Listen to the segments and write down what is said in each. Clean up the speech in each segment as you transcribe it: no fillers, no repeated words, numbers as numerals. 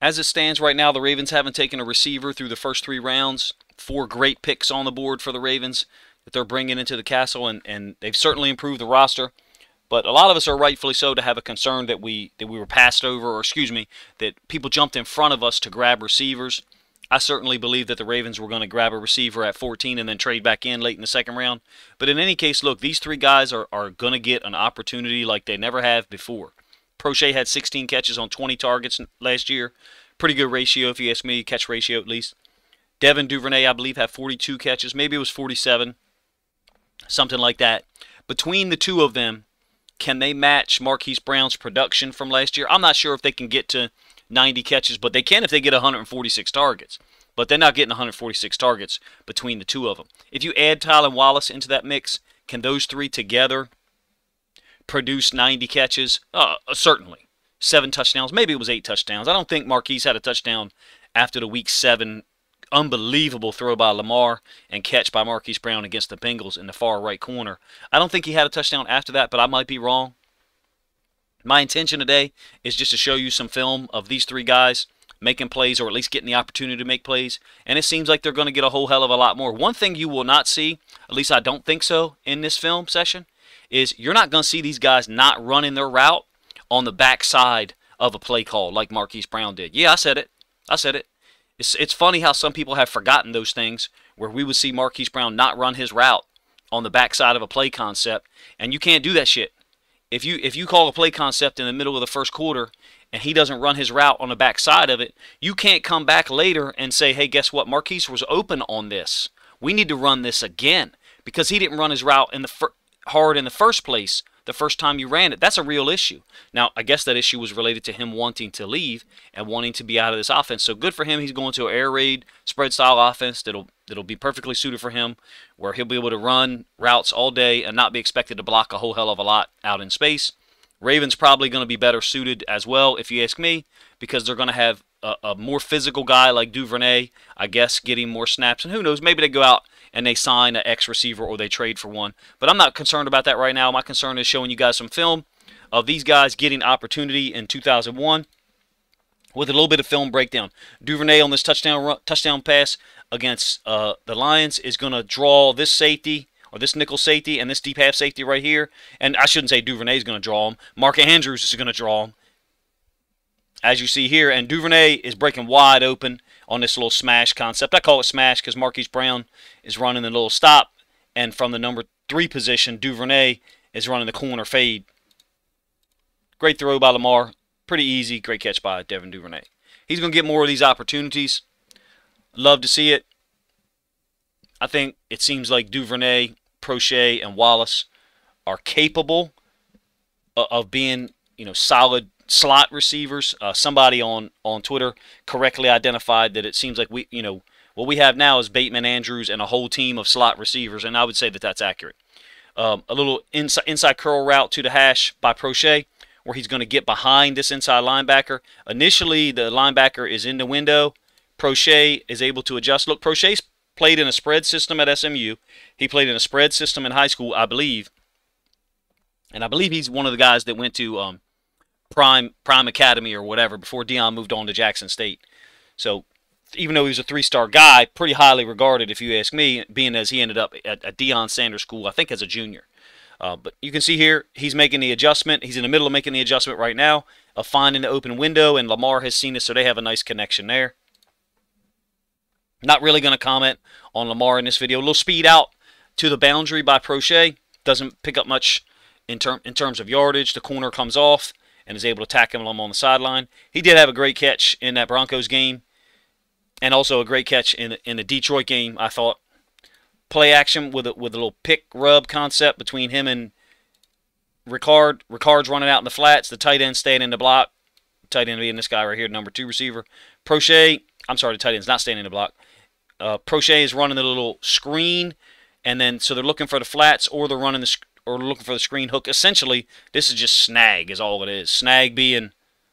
As it stands right now, the Ravens haven't taken a receiver through the first 3 rounds. 4 great picks on the board for the Ravens that they're bringing into the castle, and they've certainly improved the roster. But a lot of us are rightfully so to have a concern that we were passed over, or excuse me, that people jumped in front of us to grab receivers. I certainly believe that the Ravens were going to grab a receiver at 14 and then trade back in late in the second round. But in any case, look, these 3 guys are going to get an opportunity like they never have before. Proche had 16 catches on 20 targets last year. Pretty good ratio, if you ask me, catch ratio at least. Devin Duvernay, I believe, had 42 catches. Maybe it was 47, something like that. Between the 2 of them, can they match Marquise Brown's production from last year? I'm not sure if they can get to 90 catches, but they can if they get 146 targets. But they're not getting 146 targets between the 2 of them. If you add Tylan Wallace into that mix, can those 3 together produce 90 catches? Certainly. 7 touchdowns. Maybe it was 8 touchdowns. I don't think Marquise had a touchdown after the Week 7 unbelievable throw by Lamar and catch by Marquise Brown against the Bengals in the far right corner. I don't think he had a touchdown after that, but I might be wrong. My intention today is just to show you some film of these 3 guys making plays, or at least getting the opportunity to make plays, and it seems like they're going to get a whole hell of a lot more. One thing you will not see, at least I don't think so, in this film session, is you're not going to see these guys not running their route on the backside of a play call like Marquise Brown did. Yeah, I said it. I said it. It's funny how some people have forgotten those things, where we would see Marquise Brown not run his route on the backside of a play concept, and you can't do that shit. If you call a play concept in the middle of the first quarter and he doesn't run his route on the backside of it, you can't come back later and say, hey, guess what? Marquise was open on this. We need to run this again, because he didn't run his route hard in the first place the first time you ran it. That's a real issue. Now, I guess that issue was related to him wanting to leave and wanting to be out of this offense. So good for him. He's going to an air raid spread style offense that'll be perfectly suited for him, where he'll be able to run routes all day and not be expected to block a whole hell of a lot out in space. Ravens probably going to be better suited as well, if you ask me, because they're going to have a more physical guy like Duvernay, I guess, getting more snaps. And who knows, maybe they go out and they sign an ex-receiver or they trade for one. But I'm not concerned about that right now. My concern is showing you guys some film of these guys getting opportunity in 2001 with a little bit of film breakdown. Duvernay on this touchdown pass against the Lions is going to draw this safety, or this nickel safety, and this deep half safety right here. And I shouldn't say Duvernay is going to draw him. Mark Andrews is going to draw him, as you see here. And Duvernay is breaking wide open on this little smash concept. I call it smash because Marquise Brown is running the little stop, and from the number 3 position, Duvernay is running the corner fade. Great throw by Lamar. Pretty easy. Great catch by Devin Duvernay. He's going to get more of these opportunities. Love to see it. I think it seems like Duvernay, Proche, and Wallace are capable of being, solid slot receivers. Somebody on Twitter correctly identified that it seems like what we have now is Bateman, Andrews, and a whole team of slot receivers, and I would say that that's accurate. A little inside curl route to the hash by Proche, where he's going to get behind this inside linebacker. Initially, the linebacker is in the window. Proche is able to adjust. Look, Proche's played in a spread system at SMU. He played in a spread system in high school, I believe. And I believe he's one of the guys that went to Prime Academy or whatever before Deion moved on to Jackson State. So even though he was a 3-star guy, pretty highly regarded, if you ask me, being as he ended up at Deion Sanders School, I think as a junior. But you can see here, he's making the adjustment. He's in the middle of making the adjustment right now of finding the open window, and Lamar has seen it, so they have a nice connection there. Not really going to comment on Lamar in this video. A little speed out to the boundary by Proche. Doesn't pick up much in terms of yardage. The corner comes off and is able to tackle him on the sideline. He did have a great catch in that Broncos game, and also a great catch in the Detroit game, I thought. Play action with a little pick rub concept between him and Ricard. Ricard's running out in the flats. The tight end staying in the block. Tight end being this guy right here, number 2 receiver. Proche, I'm sorry, the tight end's not staying in the block. Proche is running the little screen, and then so they're looking for the flats, or they're running looking for the screen hook. Essentially, this is just snag is all it is. Snag being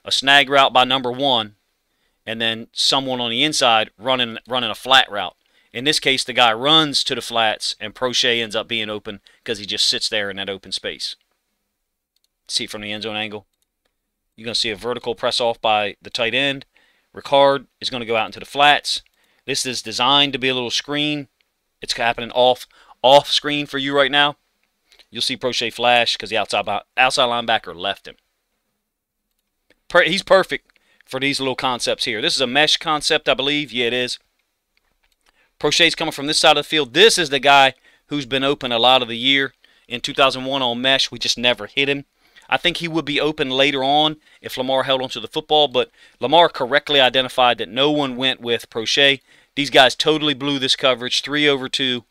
a snag route by number 1, and then someone on the inside running a flat route. In this case, the guy runs to the flats, and Proche ends up being open because he just sits there in that open space. See it from the end zone angle. You're going to see a vertical press off by the tight end. Ricard is going to go out into the flats. This is designed to be a little screen. It's happening off screen for you right now. You'll see Proche flash because the outside linebacker left him. He's perfect for these little concepts here. This is a mesh concept, I believe. Yeah, it is. Proche's coming from this side of the field. This is the guy who's been open a lot of the year. In 2001 on mesh, we just never hit him. I think he would be open later on if Lamar held onto the football, but Lamar correctly identified that no one went with Proche. These guys totally blew this coverage, 3 over 2,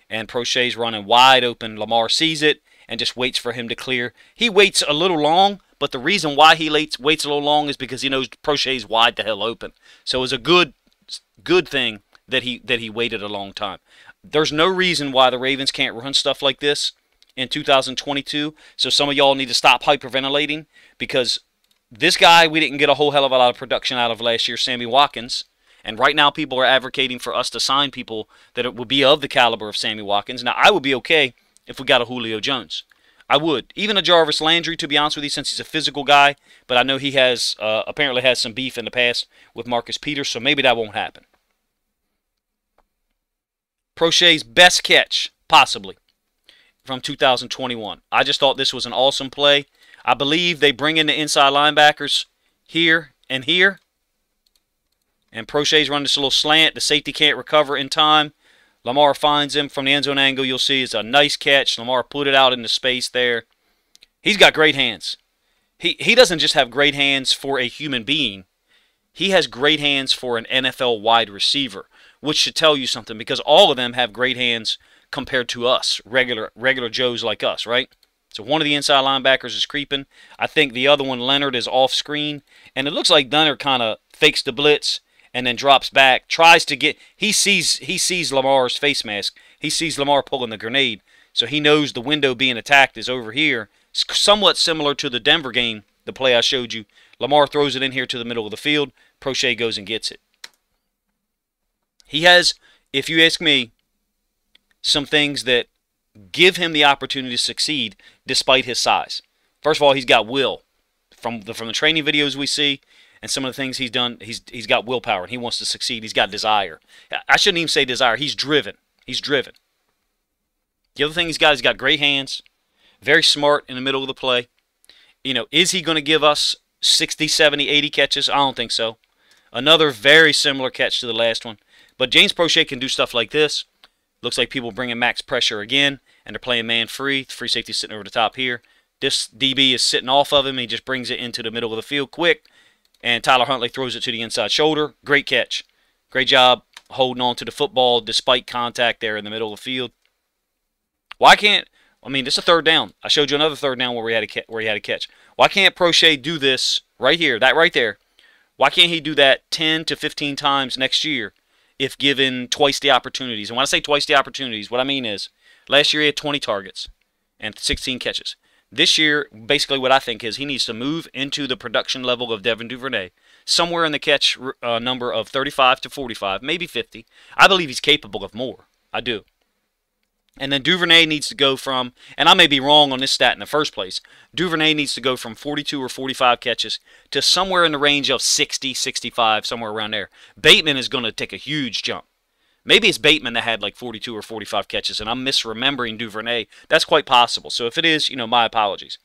and Proche's running wide open. Lamar sees it and just waits for him to clear. He waits a little long, but the reason why he waits a little long is because he knows Proche's wide the hell open. So it was a good thing that he waited a long time. There's no reason why the Ravens can't run stuff like this in 2022. So some of y'all need to stop hyperventilating, because this guy we didn't get a whole hell of a lot of production out of last year, Sammy Watkins. And right now people are advocating for us to sign people that it would be of the caliber of Sammy Watkins. Now, I would be okay if we got a Julio Jones. I would. Even a Jarvis Landry, to be honest with you, since he's a physical guy. But I know he has apparently has some beef in the past with Marcus Peters, so maybe that won't happen. Proche's best catch, possibly, from 2021. I just thought this was an awesome play. I believe they bring in the inside linebackers here and here. And Proche's running this little slant. The safety can't recover in time. Lamar finds him from the end zone angle. You'll see it's a nice catch. Lamar put it out into space there. He's got great hands. He doesn't just have great hands for a human being. He has great hands for an NFL wide receiver, which should tell you something, because all of them have great hands compared to us, regular Joes like us, right? So one of the inside linebackers is creeping. I think the other one, Leonard, is off screen. And it looks like Leonard kind of fakes the blitz and then drops back, tries to get, he sees Lamar's face mask. He sees Lamar pulling the grenade. So he knows the window being attacked is over here. It's somewhat similar to the Denver game, the play I showed you. Lamar throws it in here to the middle of the field. Proche goes and gets it. He has, if you ask me, some things that give him the opportunity to succeed despite his size. First of all, he's got will. From the training videos we see and some of the things he's done, he's got willpower and he wants to succeed. He's got desire. I shouldn't even say desire. He's driven. He's driven. The other thing he's got great hands. Very smart in the middle of the play. You know, is he going to give us 60, 70, 80 catches? I don't think so. Another very similar catch to the last one. But James Proche can do stuff like this. Looks like people bringing max pressure again, and they're playing man free. The free safety sitting over the top here. This DB is sitting off of him. He just brings it into the middle of the field quick, and Tyler Huntley throws it to the inside shoulder. Great catch. Great job holding on to the football despite contact there in the middle of the field. Why can't, I mean, this is a third down. I showed you another third down where he had a catch. Why can't Proche do this right here, that right there? Why can't he do that 10 to 15 times next year if given twice the opportunities? And when I say twice the opportunities, what I mean is last year he had 20 targets and 16 catches. This year, basically what I think is he needs to move into the production level of Devin Duvernay, somewhere in the catch number of 35 to 45, maybe 50. I believe he's capable of more. I do. And then Duvernay needs to go from, and I may be wrong on this stat in the first place, Duvernay needs to go from 42 or 45 catches to somewhere in the range of 60, 65, somewhere around there. Bateman is going to take a huge jump. Maybe it's Bateman that had like 42 or 45 catches, and I'm misremembering Duvernay. That's quite possible. So if it is, you know, my apologies.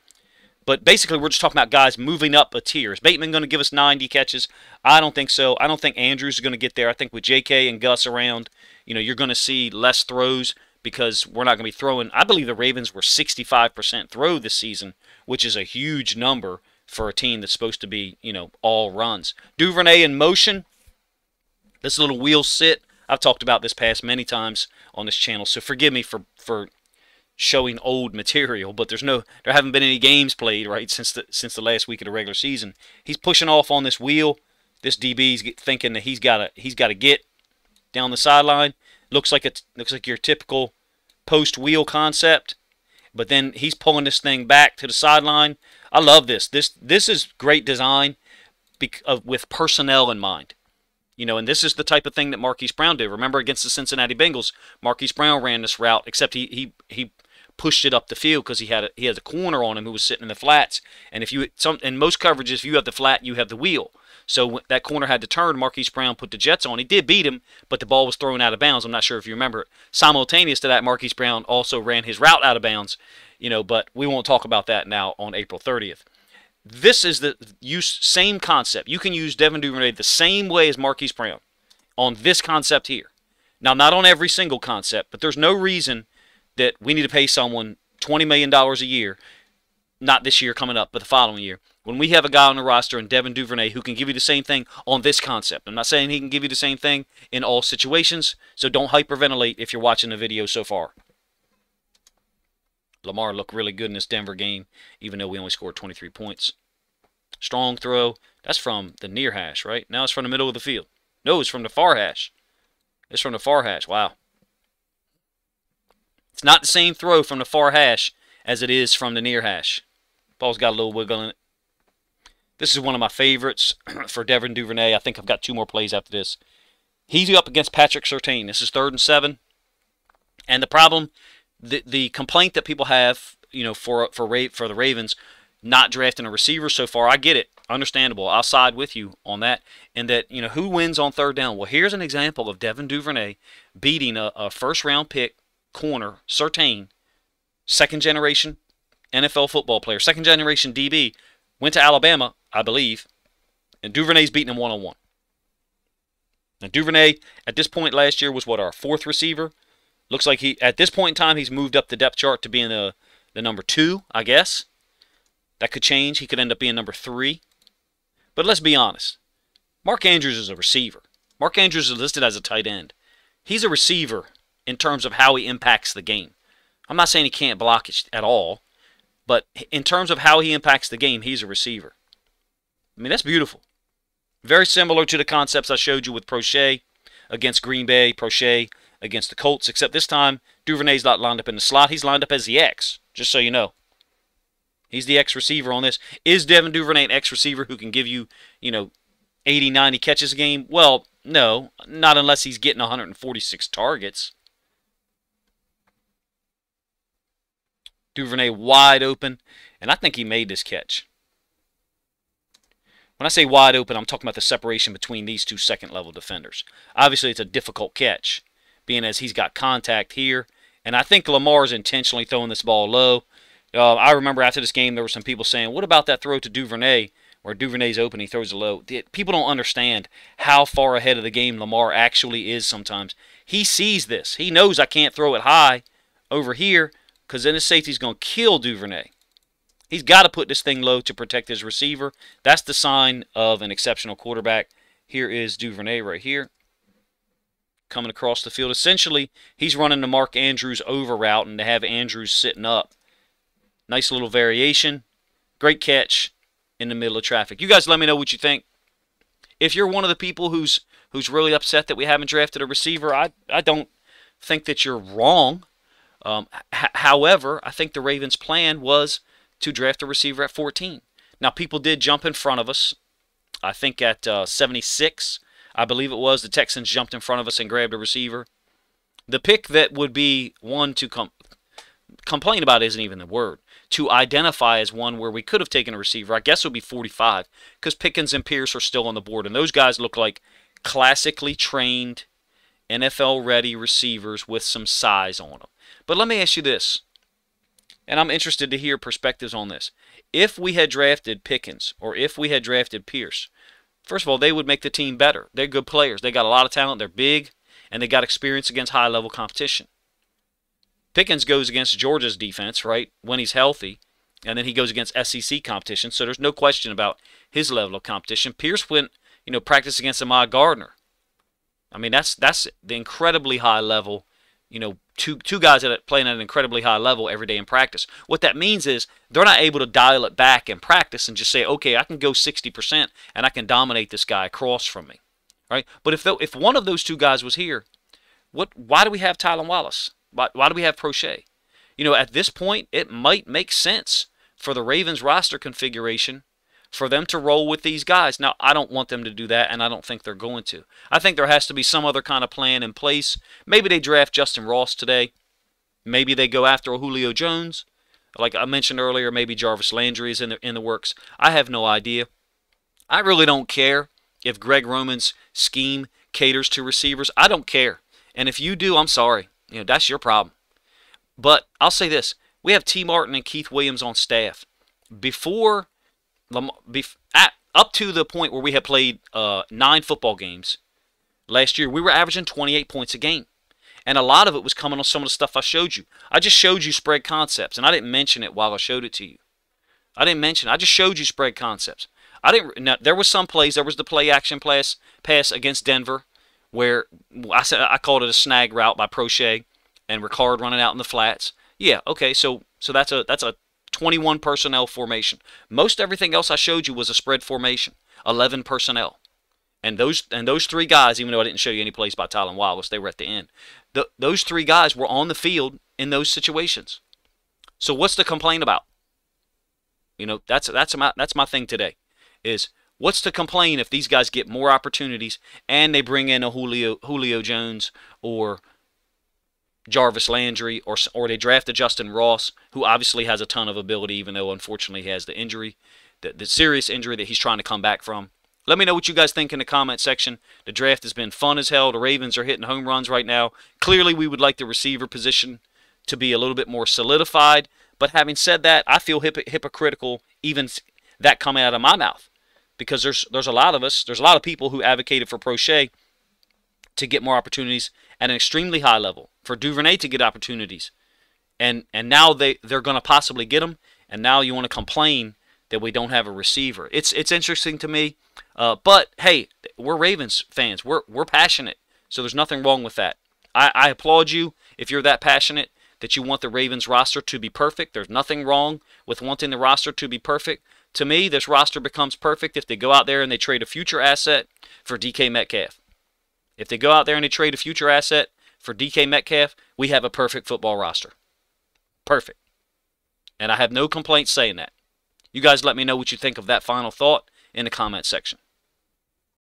But basically, we're just talking about guys moving up a tier. Is Bateman going to give us 90 catches? I don't think so. I don't think Andrews is going to get there. I think with J.K. and Gus around, you know, you're going to see less throws, because we're not going to be throwing. I believe the Ravens were 65% throw this season, which is a huge number for a team that's supposed to be, you know, all runs. Duvernay in motion. This little wheel sit. I've talked about this pass many times on this channel, so forgive me for showing old material, but there haven't been any games played, right, since the last week of the regular season. He's pushing off on this wheel. This DB's thinking that he's got to get down the sideline. Looks like your typical post wheel concept, but then he's pulling this thing back to the sideline. I love this. This is great design with personnel in mind. You know, and this is the type of thing that Marquise Brown did. Remember against the Cincinnati Bengals, Marquise Brown ran this route, except he pushed it up the field because he had a corner on him who was sitting in the flats. And in most coverages, if you have the flat, you have the wheel. So that corner had to turn. Marquise Brown put the Jets on. He did beat him, but the ball was thrown out of bounds. I'm not sure if you remember it. Simultaneous to that, Marquise Brown also ran his route out of bounds. But we won't talk about that now on April 30th. This is the same concept. You can use Devin Duvernay the same way as Marquise Brown on this concept here. Now, not on every single concept, but there's no reason that we need to pay someone $20 million a year, not this year coming up, but the following year, when we have a guy on the roster in Devin Duvernay who can give you the same thing on this concept. I'm not saying he can give you the same thing in all situations, so don't hyperventilate if you're watching the video so far. Lamar looked really good in this Denver game, even though we only scored 23 points. Strong throw. That's from the near hash, right? Now it's from the middle of the field. No, it's from the far hash. It's from the far hash. Wow. It's not the same throw from the far hash as it is from the near hash. Ball's got a little wiggle in it. This is one of my favorites for Devin Duvernay. I think I've got 2 more plays after this. He's up against Patrick Surtain. This is 3rd and 7. And the problem, the complaint that people have, for the Ravens not drafting a receiver so far, I get it. Understandable. I'll side with you on that. And that, who wins on 3rd down? Well, here's an example of Devin Duvernay beating a first-round pick corner, Surtain, second-generation NFL football player, second-generation DB, went to Alabama, I believe, and Duvernay's beating him one-on-one. Now, Duvernay, at this point last year, was our 4th receiver. Looks like at this point in time, he's moved up the depth chart to being the number 2, I guess. That could change. He could end up being number 3. But let's be honest. Mark Andrews is a receiver. Mark Andrews is listed as a tight end. He's a receiver in terms of how he impacts the game. I'm not saying he can't block it at all, but in terms of how he impacts the game, he's a receiver. I mean, that's beautiful. Very similar to the concepts I showed you with Proche against Green Bay, Proche against the Colts, except this time Duvernay's not lined up in the slot. He's lined up as the X, just so you know. He's the X receiver on this. Is Devin Duvernay an X receiver who can give you, 80, 90 catches a game? Well, no, not unless he's getting 146 targets. Duvernay wide open, and I think he made this catch. When I say wide open, I'm talking about the separation between these 2 second-level defenders. Obviously, it's a difficult catch, being as he's got contact here, and I think Lamar's intentionally throwing this ball low. I remember after this game, there were some people saying, what about that throw to Duvernay, where Duvernay's open, he throws it low? People don't understand how far ahead of the game Lamar actually is sometimes. He sees this. He knows I can't throw it high over here, because then his safety's going to kill Duvernay. He's got to put this thing low to protect his receiver. That's the sign of an exceptional quarterback. Here is Duvernay right here, coming across the field. Essentially, he's running the Mark Andrews over route, and to have Andrews sitting up. Nice little variation. Great catch in the middle of traffic. You guys let me know what you think. If you're one of the people who's really upset that we haven't drafted a receiver, I don't think that you're wrong. However, I think the Ravens' plan was to draft a receiver at 14. Now, people did jump in front of us. I think at 76, I believe it was, the Texans jumped in front of us and grabbed a receiver. The pick that would be one to complain about isn't even the word. To identify as one where we could have taken a receiver, I guess it would be 45, because Pickens and Pierce are still on the board, and those guys look like classically trained, NFL-ready receivers with some size on them. But let me ask you this, and I'm interested to hear perspectives on this. If we had drafted Pickens, or if we had drafted Pierce, first of all, they would make the team better. They're good players. They got a lot of talent. They're big, and they got experience against high-level competition. Pickens goes against Georgia's defense, right, when he's healthy, and then he goes against SEC competition, so there's no question about his level of competition. Pierce went, practice against Ahmad Gardner. I mean, that's the incredibly high level, two guys that are playing at an incredibly high level every day in practice. What that means is they're not able to dial it back in practice and just say, okay, I can go 60% and I can dominate this guy across from me, right? But if one of those 2 guys was here, why do we have Tylan Wallace? Why do we have Proche? At this point, it might make sense for the Ravens roster configuration for them to roll with these guys. Now, I don't want them to do that, and I don't think they're going to. I think there has to be some other kind of plan in place. Maybe they draft Justin Ross today. Maybe they go after a Julio Jones. Like I mentioned earlier, maybe Jarvis Landry is in the works. I have no idea. I really don't care if Greg Roman's scheme caters to receivers. I don't care. And if you do, I'm sorry. That's your problem. But I'll say this. We have T. Martin and Keith Williams on staff. Up to the point where we had played 9 football games last year, we were averaging 28 points a game. And a lot of it was coming on some of the stuff I showed you. I just showed you spread concepts, and I didn't mention it while I showed it to you. I just showed you spread concepts. Now, there was some plays. There was the play action pass against Denver where I called it a snag route by Proche and Ricard running out in the flats. Yeah, okay, so that's a 21 personnel formation. Most everything else I showed you was a spread formation, 11 personnel. And those 3 guys, even though I didn't show you any plays by Tylan Wallace, they were at the end. Those 3 guys were on the field in those situations. So what's to complain about? That's my thing today. Is what's to complain if these guys get more opportunities and they bring in a Julio Jones or Jarvis Landry or they draft a Justin Ross, who obviously has a ton of ability, even though unfortunately he has the injury, the serious injury that he's trying to come back from. Let me know what you guys think in the comment section. The draft has been fun as hell. The Ravens are hitting home runs right now. Clearly, we would like the receiver position to be a little bit more solidified. But having said that, I feel hypocritical even that coming out of my mouth. Because there's a lot of people who advocated for Proche to get more opportunities at an extremely high level, for Duvernay to get opportunities. And now they're going to possibly get them, and now you want to complain that we don't have a receiver. It's interesting to me. But hey, we're Ravens fans. We're passionate, so there's nothing wrong with that. I applaud you if you're that passionate that you want the Ravens roster to be perfect. There's nothing wrong with wanting the roster to be perfect. To me, this roster becomes perfect if they go out there and they trade a future asset for DK Metcalf. If they go out there and they trade a future asset for DK Metcalf, we have a perfect football roster. Perfect. And I have no complaints saying that. You guys let me know what you think of that final thought in the comment section.